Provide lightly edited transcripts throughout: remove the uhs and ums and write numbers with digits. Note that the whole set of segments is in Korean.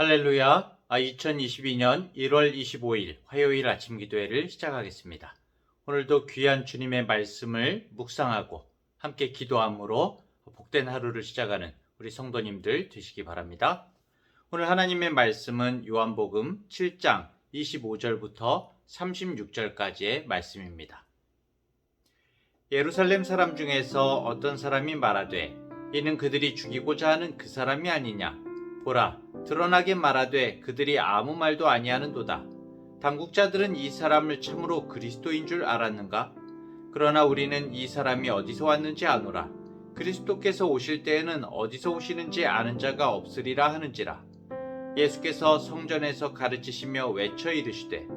할렐루야. 2022년 1월 25일 화요일 아침 기도회를 시작하겠습니다. 오늘도 귀한 주님의 말씀을 묵상하고 함께 기도함으로 복된 하루를 시작하는 우리 성도님들 되시기 바랍니다. 오늘 하나님의 말씀은 요한복음 7장 25절부터 36절까지의 말씀입니다. 예루살렘 사람 중에서 어떤 사람이 말하되 이는 그들이 죽이고자 하는 그 사람이 아니냐. 보라, 드러나게 말하되 그들이 아무 말도 아니하는도다. 당국자들은 이 사람을 참으로 그리스도인 줄 알았는가? 그러나 우리는 이 사람이 어디서 왔는지 아노라. 그리스도께서 오실 때에는 어디서 오시는지 아는 자가 없으리라 하는지라. 예수께서 성전에서 가르치시며 외쳐 이르시되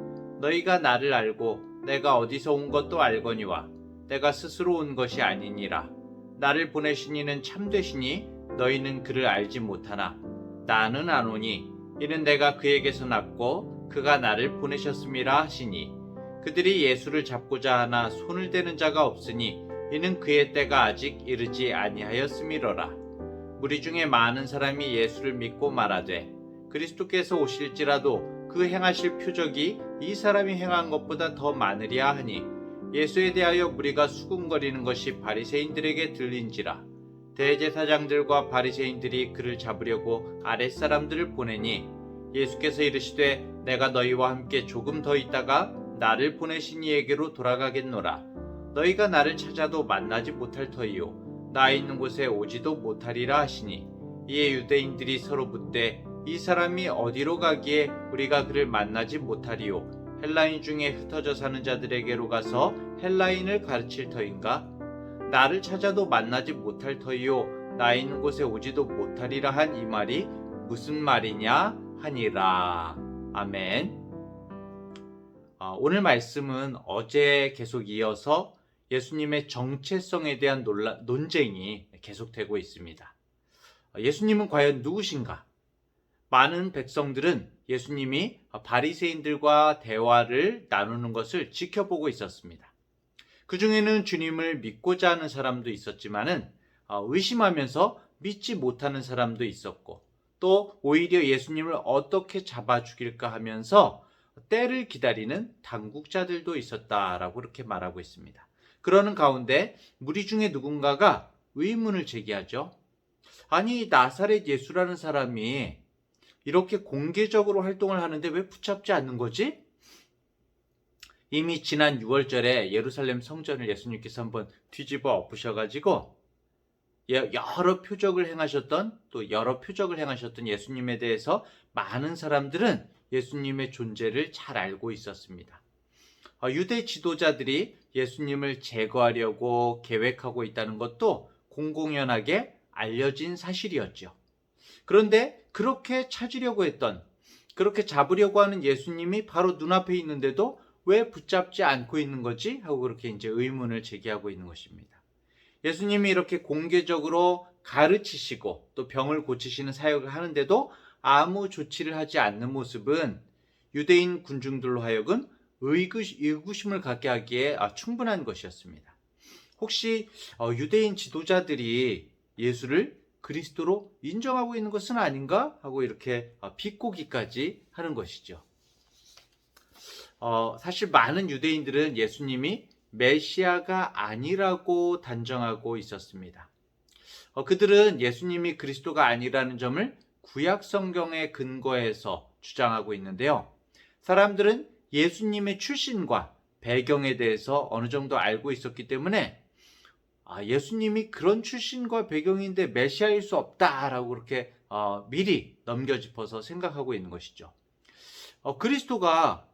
너희가 나를 알고 내가 어디서 온 것도 알거니와 내가 스스로 온 것이 아니니라. 나를 보내신 이는 참되시니 너희는 그를 알지 못하나 나는 아노니 이는 내가 그에게서 났고 그가 나를 보내셨음이라 하시니 그들이 예수를 잡고자 하나 손을 대는 자가 없으니 이는 그의 때가 아직 이르지 아니하였음이로라. 무리 중에 많은 사람이 예수를 믿고 말하되 그리스도께서 오실지라도 그 행하실 표적이 이 사람이 행한 것보다 더 많으리야 하니 예수에 대하여 무리가 수군거리는 것이 바리새인들에게 들린지라. 대제사장들과 바리새인들이 그를 잡으려고 아랫사람들을 보내니 예수께서 이르시되 내가 너희와 함께 조금 더 있다가 나를 보내신 이에게로 돌아가겠노라. 너희가 나를 찾아도 만나지 못할 터이요 나 있는 곳에 오지도 못하리라 하시니 이에 유대인들이 서로 묻되 이 사람이 어디로 가기에 우리가 그를 만나지 못하리요 헬라인 중에 흩어져 사는 자들에게로 가서 헬라인을 가르칠 터인가? 나를 찾아도 만나지 못할 터이요 나 있는 곳에 오지도 못하리라 한 이 말이 무슨 말이냐 하니라. 아멘. 오늘 말씀은 어제 계속 이어서 예수님의 정체성에 대한 논쟁이 계속되고 있습니다. 예수님은 과연 누구신가? 많은 백성들은 예수님이 바리새인들과 대화를 나누는 것을 지켜보고 있었습니다. 그 중에는 주님을 믿고자 하는 사람도 있었지만은 의심하면서 믿지 못하는 사람도 있었고 또 오히려 예수님을 어떻게 잡아 죽일까 하면서 때를 기다리는 당국자들도 있었다라고 그렇게 말하고 있습니다. 그러는 가운데 무리 중에 누군가가 의문을 제기하죠. 아니 나사렛 예수라는 사람이 이렇게 공개적으로 활동을 하는데 왜 붙잡지 않는 거지? 이미 지난 6월절에 예루살렘 성전을 예수님께서 한번 뒤집어 엎으셔가지고 여러 표적을 행하셨던 예수님에 대해서 많은 사람들은 예수님의 존재를 잘 알고 있었습니다. 유대 지도자들이 예수님을 제거하려고 계획하고 있다는 것도 공공연하게 알려진 사실이었죠. 그런데 그렇게 그렇게 잡으려고 하는 예수님이 바로 눈앞에 있는데도 왜 붙잡지 않고 있는 거지? 하고 그렇게 이제 의문을 제기하고 있는 것입니다. 예수님이 이렇게 공개적으로 가르치시고 또 병을 고치시는 사역을 하는데도 아무 조치를 하지 않는 모습은 유대인 군중들로 하여금 의구심을 갖게 하기에 충분한 것이었습니다. 혹시 유대인 지도자들이 예수를 그리스도로 인정하고 있는 것은 아닌가? 하고 이렇게 비꼬기까지 하는 것이죠. 사실 많은 유대인들은 예수님이 메시아가 아니라고 단정하고 있었습니다. 그들은 예수님이 그리스도가 아니라는 점을 구약 성경에 근거해서 주장하고 있는데요. 사람들은 예수님의 출신과 배경에 대해서 어느 정도 알고 있었기 때문에 예수님이 그런 출신과 배경인데 메시아일 수 없다라고 그렇게 미리 넘겨짚어서 생각하고 있는 것이죠. 그리스도가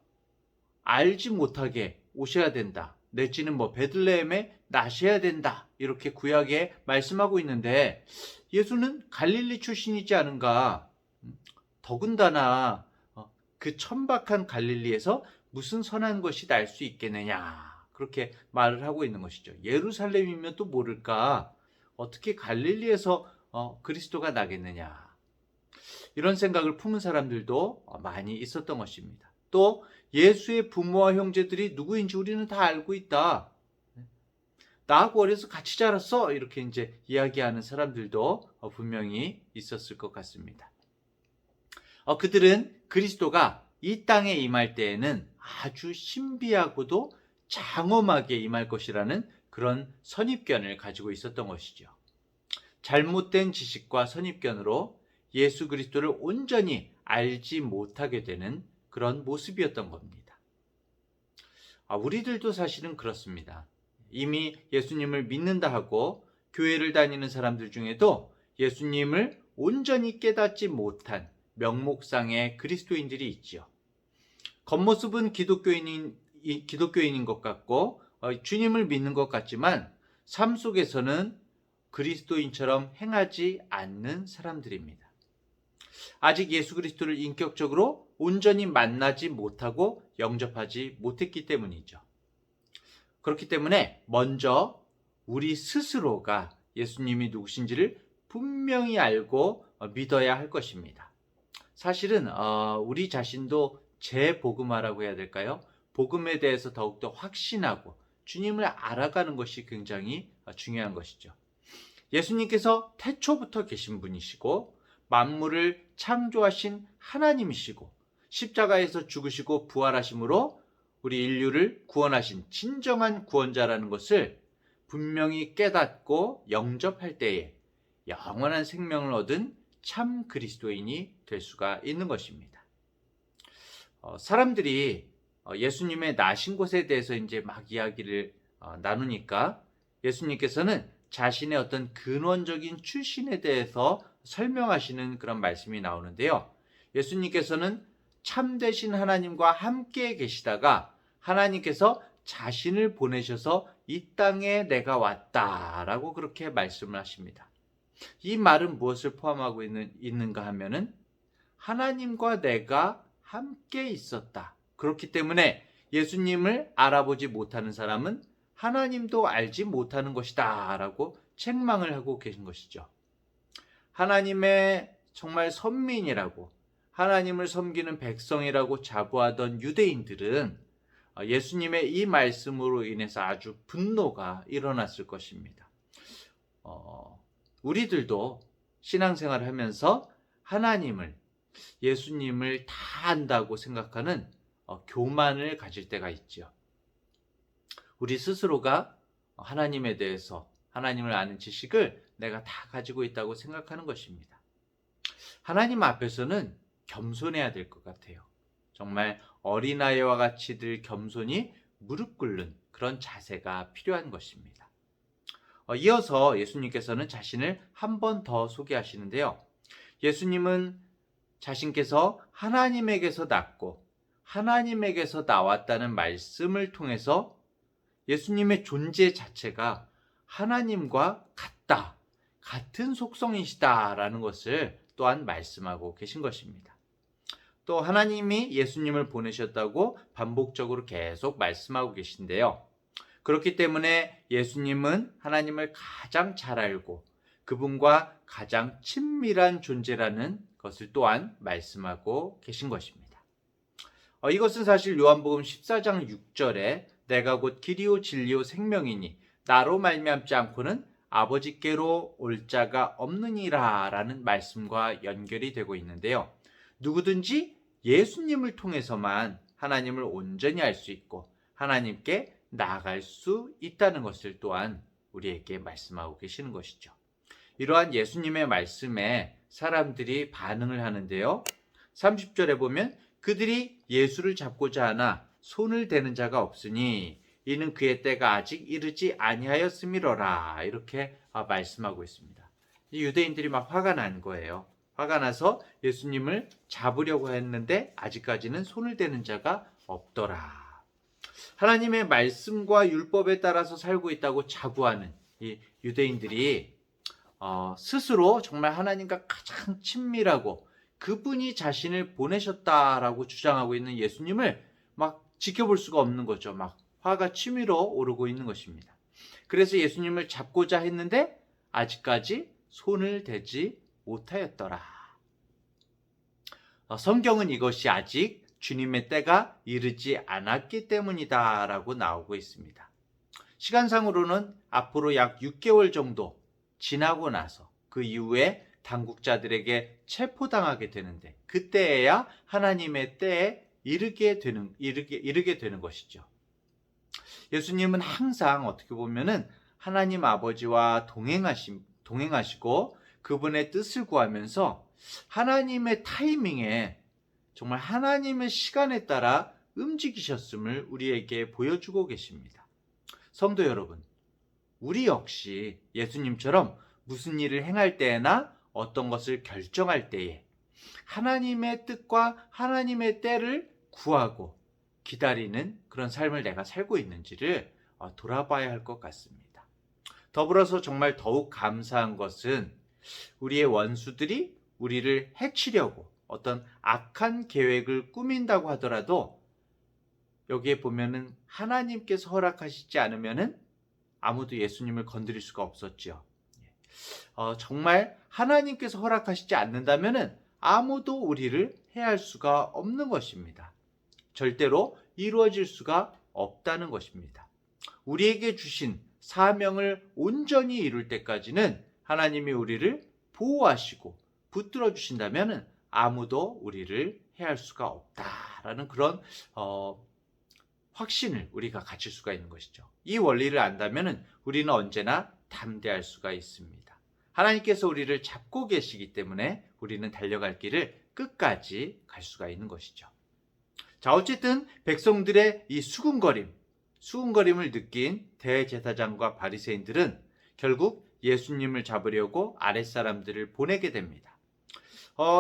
알지 못하게 오셔야 된다. 내지는 베들레헴에 나셔야 된다. 이렇게 구약에 말씀하고 있는데 예수는 갈릴리 출신이지 않은가? 더군다나 그 천박한 갈릴리에서 무슨 선한 것이 날 수 있겠느냐? 그렇게 말을 하고 있는 것이죠. 예루살렘이면 또 모를까? 어떻게 갈릴리에서 그리스도가 나겠느냐? 이런 생각을 품은 사람들도 많이 있었던 것입니다. 또 예수의 부모와 형제들이 누구인지 우리는 다 알고 있다. 나하고 어려서 같이 자랐어. 이렇게 이제 이야기하는 사람들도 분명히 있었을 것 같습니다. 그들은 그리스도가 이 땅에 임할 때에는 아주 신비하고도 장엄하게 임할 것이라는 그런 선입견을 가지고 있었던 것이죠. 잘못된 지식과 선입견으로 예수 그리스도를 온전히 알지 못하게 되는 그런 모습이었던 겁니다. 우리들도 사실은 그렇습니다. 이미 예수님을 믿는다 하고 교회를 다니는 사람들 중에도 예수님을 온전히 깨닫지 못한 명목상의 그리스도인들이 있지요. 겉모습은 기독교인인 것 같고 주님을 믿는 것 같지만 삶 속에서는 그리스도인처럼 행하지 않는 사람들입니다. 아직 예수 그리스도를 인격적으로 온전히 만나지 못하고 영접하지 못했기 때문이죠. 그렇기 때문에 먼저 우리 스스로가 예수님이 누구신지를 분명히 알고 믿어야 할 것입니다. 사실은 우리 자신도 재복음화라고 해야 될까요? 복음에 대해서 더욱더 확신하고 주님을 알아가는 것이 굉장히 중요한 것이죠. 예수님께서 태초부터 계신 분이시고 만물을 창조하신 하나님이시고 십자가에서 죽으시고 부활하심으로 우리 인류를 구원하신 진정한 구원자라는 것을 분명히 깨닫고 영접할 때에 영원한 생명을 얻은 참 그리스도인이 될 수가 있는 것입니다. 사람들이 예수님의 나신 것에 대해서 이제 막 이야기를 나누니까 예수님께서는 자신의 어떤 근원적인 출신에 대해서 설명하시는 그런 말씀이 나오는데요. 예수님께서는 참되신 하나님과 함께 계시다가 하나님께서 자신을 보내셔서 이 땅에 내가 왔다라고 그렇게 말씀을 하십니다. 이 말은 무엇을 포함하고 있는가 하면은 하나님과 내가 함께 있었다. 그렇기 때문에 예수님을 알아보지 못하는 사람은 하나님도 알지 못하는 것이다 라고 책망을 하고 계신 것이죠. 하나님의 정말 선민이라고 하나님을 섬기는 백성이라고 자부하던 유대인들은 예수님의 이 말씀으로 인해서 아주 분노가 일어났을 것입니다. 우리들도 신앙생활을 하면서 하나님을, 예수님을 다 안다고 생각하는 교만을 가질 때가 있죠. 우리 스스로가 하나님에 대해서 하나님을 아는 지식을 내가 다 가지고 있다고 생각하는 것입니다. 하나님 앞에서는 겸손해야 될 것 같아요. 정말 어린아이와 같이 늘 겸손히 무릎 꿇는 그런 자세가 필요한 것입니다. 이어서 예수님께서는 자신을 한 번 더 소개하시는데요. 예수님은 자신께서 하나님에게서 났고 하나님에게서 나왔다는 말씀을 통해서 예수님의 존재 자체가 하나님과 같다, 같은 속성이시다라는 것을 또한 말씀하고 계신 것입니다. 또 하나님이 예수님을 보내셨다고 반복적으로 계속 말씀하고 계신데요. 그렇기 때문에 예수님은 하나님을 가장 잘 알고 그분과 가장 친밀한 존재라는 것을 또한 말씀하고 계신 것입니다. 이것은 사실 요한복음 14장 6절에 내가 곧 길이요 진리요 생명이니 나로 말미암지 않고는 아버지께로 올 자가 없느니라 라는 말씀과 연결이 되고 있는데요. 누구든지 예수님을 통해서만 하나님을 온전히 알 수 있고 하나님께 나아갈 수 있다는 것을 또한 우리에게 말씀하고 계시는 것이죠. 이러한 예수님의 말씀에 사람들이 반응을 하는데요. 30절에 보면 그들이 예수를 잡고자 하나 손을 대는 자가 없으니 이는 그의 때가 아직 이르지 아니하였음이로라 이렇게 말씀하고 있습니다. 유대인들이 막 화가 난 거예요. 화가 나서 예수님을 잡으려고 했는데 아직까지는 손을 대는 자가 없더라. 하나님의 말씀과 율법에 따라서 살고 있다고 자부하는 이 유대인들이 스스로 정말 하나님과 가장 친밀하고 그분이 자신을 보내셨다라고 주장하고 있는 예수님을 막 지켜볼 수가 없는 거죠. 막 화가 치밀어 오르고 있는 것입니다. 그래서 예수님을 잡고자 했는데 아직까지 손을 대지 못하였더라. 성경은 이것이 아직 주님의 때가 이르지 않았기 때문이다 라고 나오고 있습니다. 시간상으로는 앞으로 약 6개월 정도 지나고 나서 그 이후에 당국자들에게 체포당하게 되는데 그때에야 하나님의 때에 이르게 되는 것이죠. 예수님은 항상 어떻게 보면은 하나님 아버지와 동행하시고 그분의 뜻을 구하면서 하나님의 타이밍에 정말 하나님의 시간에 따라 움직이셨음을 우리에게 보여주고 계십니다. 성도 여러분, 우리 역시 예수님처럼 무슨 일을 행할 때나 어떤 것을 결정할 때에 하나님의 뜻과 하나님의 때를 구하고 기다리는 그런 삶을 내가 살고 있는지를 돌아봐야 할 것 같습니다. 더불어서 정말 더욱 감사한 것은 우리의 원수들이 우리를 해치려고 어떤 악한 계획을 꾸민다고 하더라도 여기에 보면은 하나님께서 허락하시지 않으면은 아무도 예수님을 건드릴 수가 없었죠. 정말 하나님께서 허락하시지 않는다면은 아무도 우리를 해할 수가 없는 것입니다. 절대로 이루어질 수가 없다는 것입니다. 우리에게 주신 사명을 온전히 이룰 때까지는 하나님이 우리를 보호하시고 붙들어 주신다면 아무도 우리를 해할 수가 없다라는 그런 확신을 우리가 가질 수가 있는 것이죠. 이 원리를 안다면 우리는 언제나 담대할 수가 있습니다. 하나님께서 우리를 잡고 계시기 때문에 우리는 달려갈 길을 끝까지 갈 수가 있는 것이죠. 자, 어쨌든 백성들의 이 수군거림을 느낀 대제사장과 바리새인들은 결국 예수님을 잡으려고 아랫사람들을 보내게 됩니다.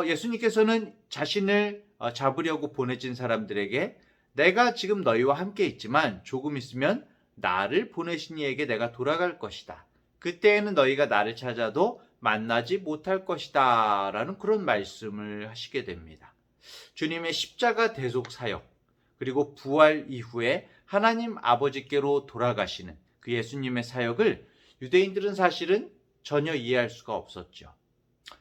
예수님께서는 자신을 잡으려고 보내진 사람들에게 내가 지금 너희와 함께 있지만 조금 있으면 나를 보내신 이에게 내가 돌아갈 것이다. 그때에는 너희가 나를 찾아도 만나지 못할 것이다. 라는 그런 말씀을 하시게 됩니다. 주님의 십자가 대속 사역, 그리고 부활 이후에 하나님 아버지께로 돌아가시는 그 예수님의 사역을 유대인들은 사실은 전혀 이해할 수가 없었죠.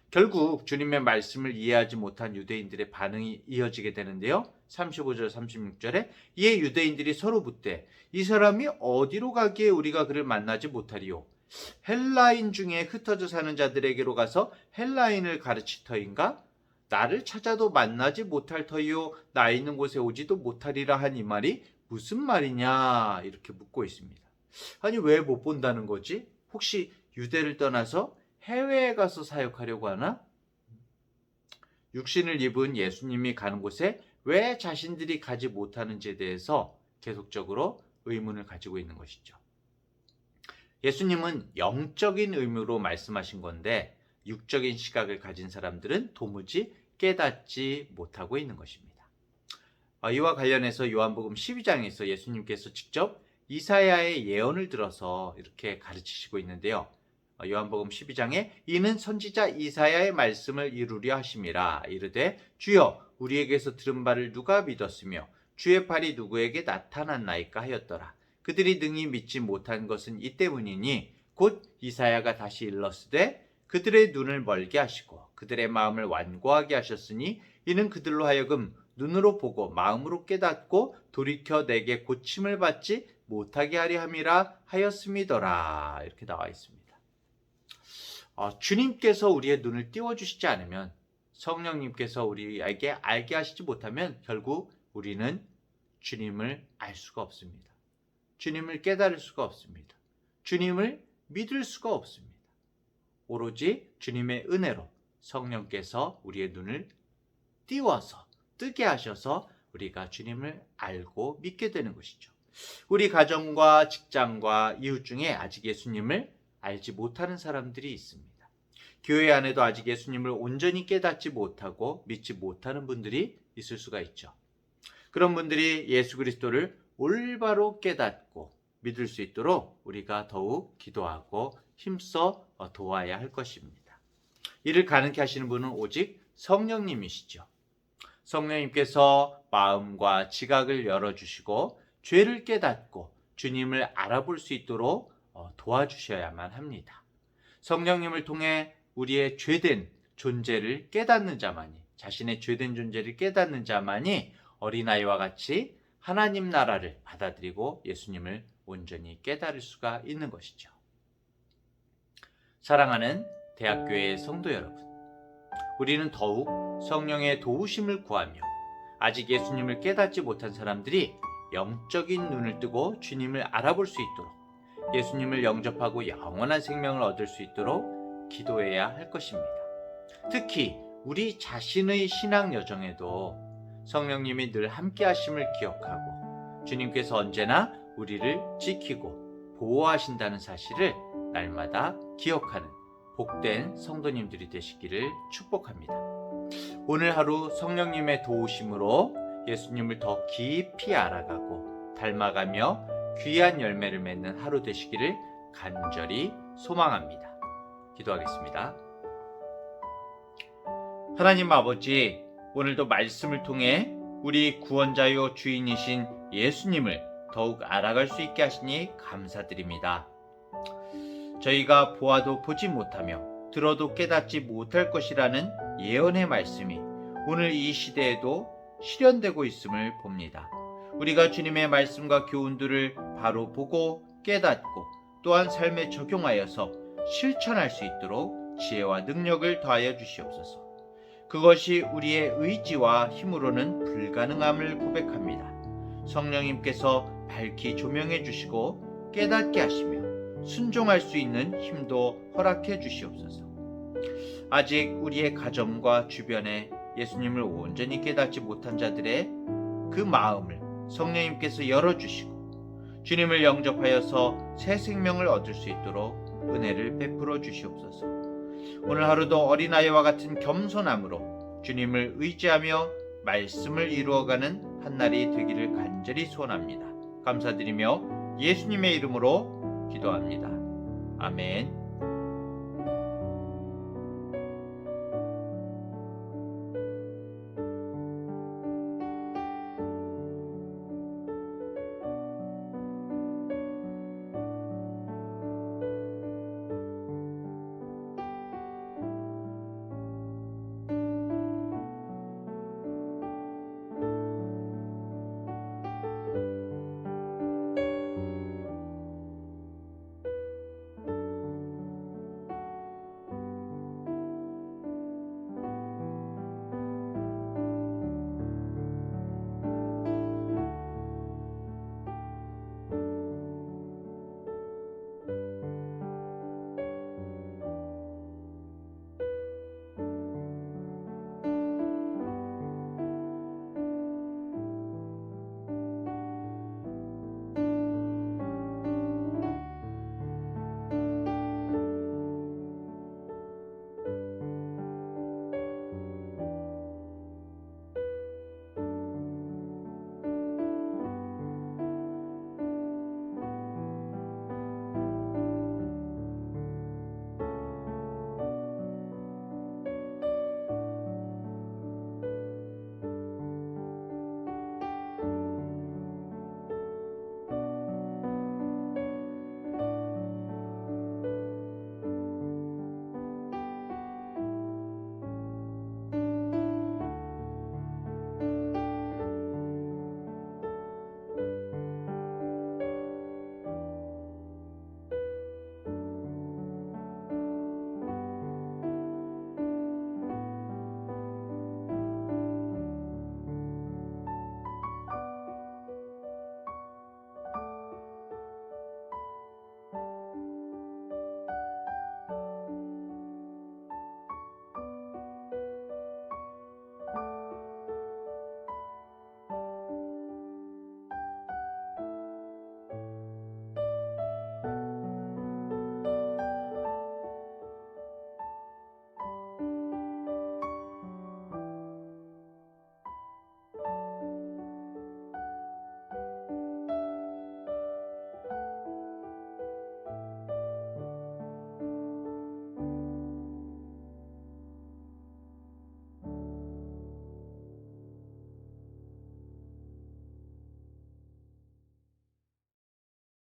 결국 주님의 말씀을 이해하지 못한 유대인들의 반응이 이어지게 되는데요. 35절 36절에 이에 유대인들이 서로 묻되 이 사람이 어디로 가기에 우리가 그를 만나지 못하리요? 헬라인 중에 흩어져 사는 자들에게로 가서 헬라인을 가르칠 터인가? 나를 찾아도 만나지 못할 터이요 나 있는 곳에 오지도 못하리라 한 이 말이 무슨 말이냐 이렇게 묻고 있습니다. 아니 왜 못 본다는 거지? 혹시 유대를 떠나서 해외에 가서 사역하려고 하나? 육신을 입은 예수님이 가는 곳에 왜 자신들이 가지 못하는지에 대해서 계속적으로 의문을 가지고 있는 것이죠. 예수님은 영적인 의미로 말씀하신 건데 육적인 시각을 가진 사람들은 도무지 깨닫지 못하고 있는 것입니다. 이와 관련해서 요한복음 12장에서 예수님께서 직접 이사야의 예언을 들어서 이렇게 가르치시고 있는데요. 요한복음 12장에 이는 선지자 이사야의 말씀을 이루려 하심이라 이르되 주여 우리에게서 들은 바를 누가 믿었으며 주의 팔이 누구에게 나타났나이까 하였더라. 그들이 능히 믿지 못한 것은 이 때문이니 곧 이사야가 다시 일렀으되 그들의 눈을 멀게 하시고 그들의 마음을 완고하게 하셨으니 이는 그들로 하여금 눈으로 보고 마음으로 깨닫고 돌이켜 내게 고침을 받지 못하게 하려 함이라 하였음이더라. 이렇게 나와 있습니다. 주님께서 우리의 눈을 띄워주시지 않으면 성령님께서 우리에게 알게 하시지 못하면 결국 우리는 주님을 알 수가 없습니다. 주님을 깨달을 수가 없습니다. 주님을 믿을 수가 없습니다. 오로지 주님의 은혜로 성령께서 우리의 눈을 띄워서 뜨게 하셔서 우리가 주님을 알고 믿게 되는 것이죠. 우리 가정과 직장과 이웃 중에 아직 예수님을 알지 못하는 사람들이 있습니다. 교회 안에도 아직 예수님을 온전히 깨닫지 못하고 믿지 못하는 분들이 있을 수가 있죠. 그런 분들이 예수 그리스도를 올바로 깨닫고 믿을 수 있도록 우리가 더욱 기도하고 힘써 도와야 할 것입니다. 이를 가능케 하시는 분은 오직 성령님이시죠. 성령님께서 마음과 지각을 열어주시고 죄를 깨닫고 주님을 알아볼 수 있도록 도와주셔야만 합니다. 성령님을 통해 우리의 죄된 존재를 깨닫는 자만이, 자신의 죄된 존재를 깨닫는 자만이 어린아이와 같이 하나님 나라를 받아들이고 예수님을 온전히 깨달을 수가 있는 것이죠. 사랑하는 대학교의 성도 여러분, 우리는 더욱 성령의 도우심을 구하며 아직 예수님을 깨닫지 못한 사람들이 영적인 눈을 뜨고 주님을 알아볼 수 있도록 예수님을 영접하고 영원한 생명을 얻을 수 있도록 기도해야 할 것입니다. 특히 우리 자신의 신앙 여정에도 성령님이 늘 함께 하심을 기억하고 주님께서 언제나 우리를 지키고 보호하신다는 사실을 날마다 기억하는 복된 성도님들이 되시기를 축복합니다. 오늘 하루 성령님의 도우심으로 예수님을 더 깊이 알아가고 닮아가며 귀한 열매를 맺는 하루 되시기를 간절히 소망합니다. 기도하겠습니다. 하나님 아버지, 오늘도 말씀을 통해 우리 구원자요 주인이신 예수님을 더욱 알아갈 수 있게 하시니 감사드립니다. 저희가 보아도 보지 못하며 들어도 깨닫지 못할 것이라는 예언의 말씀이 오늘 이 시대에도 실현되고 있음을 봅니다. 우리가 주님의 말씀과 교훈들을 바로 보고 깨닫고 또한 삶에 적용하여서 실천할 수 있도록 지혜와 능력을 더하여 주시옵소서. 그것이 우리의 의지와 힘으로는 불가능함을 고백합니다. 성령님께서 밝히 조명해 주시고 깨닫게 하시며 순종할 수 있는 힘도 허락해 주시옵소서. 아직 우리의 가정과 주변에 예수님을 온전히 깨닫지 못한 자들의 그 마음을 성령님께서 열어주시고 주님을 영접하여서 새 생명을 얻을 수 있도록 은혜를 베풀어 주시옵소서. 오늘 하루도 어린아이와 같은 겸손함으로 주님을 의지하며 말씀을 이루어가는 한날이 되기를 간절히 소원합니다. 감사드리며 예수님의 이름으로 기도합니다. 아멘.